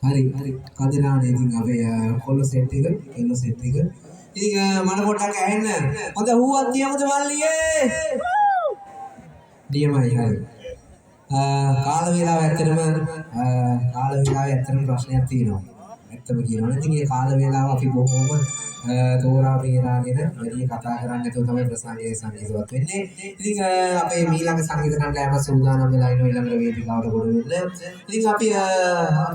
hari kadina itin ape kollo set එක yellow set එක ඉතින් මන පොඩ්ඩක් ඇහෙන්න හොඳ හුවක් තියමුද මල්ලියේ දියමයි හරි කාල වේලාව ඇත්තටම ප්‍රශ්නයක් තියෙනවා ඇත්තම කියනවනේ ඉතින් මේ කාල වේලාව අපි බොහොම තෝරා බේරාගෙන වැඩි කතා කරන්නේ නැතුව තමයි ප්‍රසංගයේ සංගීතවත් වෙන්නේ. ඉතින් අපේ ඊළඟ සංගීත කණ්ඩායම සූදානම් වෙලා ඉන්න ඊළඟ වේදිකාවට ගොඩ වෙන්න. ඉතින් අපි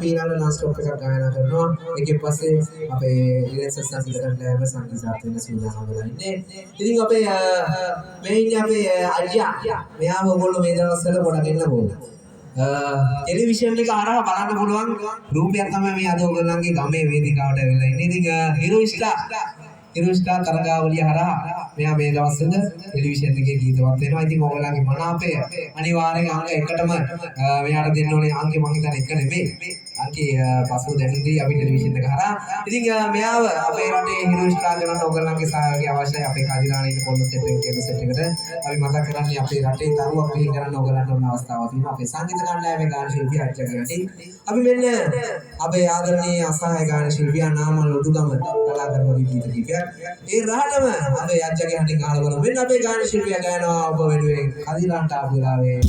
ඊළඟ non stop එකක් ගායනා කරනවා. ඒකෙන් පස්සේ අපේ ඊළඟ සංගීත කණ්ඩායම සංගීතවත් වෙන්න සූදානම් වෙලා ඉන්නේ. ඉතින් අපේ මේ ඉන්නේ අපේ අයියා. මෙයාව ඔයගොල්ලෝ මේ දවස්වල ගොඩක් එන්න ඕන. ටෙලිවිෂන් එක හරහා බලන්න පුළුවන් රූපයක් තමයි මේ අද ඔයගොල්ලන්ගේ ගමේ වේදිකාවට ඇවිල්ලා ඉන්නේ. ඉතින් හිරු ස්ටාර් තරගාවලිය හරහා මෙයා මේ දවස්වල ටෙලිවිෂන් එකේ ගීතවත් වෙනවා. ඉතින් ඔයගොල්ලන්ගේ මනාපය අනිවාර්යෙන් අංක එකටම මෙයාට දෙන්න ඕනේ. අංකේ මං හිතන්නේ එක නෙමෙයි. අංකේ පසු දැනුම්දී අපි ටෙලිවිෂන් එක හරහා. ඉතින් මෙයාව අපේ රටේ හිරු ස්ටාර් කරන්න ඔයගොල්ලන්ගේ සහයෝගය අවශ්‍යයි. අපේ කදිනානේ ඉන්න පොල්ල සෙට් එකේ සෙට් එකට අපි මතක් කරන්නේ අපේ රටේ දරුවා පිළිගන්න කරන්න ඔයගොල්ලන්ට ඕන අවස්ථාවක් තියෙනවා. අපේ සංගීත කණ්ඩායමේ ගාන ශිල්පී අච්චගලටි අපි මෙන්න අපේ ආදරණීය අසහාය ගාන ශිල්පියා නාමල් උඩුගම කලාකරුවෝ ගීත කීපයක් ඒ රහටම අපේ අච්චගේ හටින් අහලා බලමු. මෙන්න අපේ ගාන ශිල්පියා ගායනවා ඔබ වෙනුවෙන් කදිලාන්ට ආපු වෙලාවේ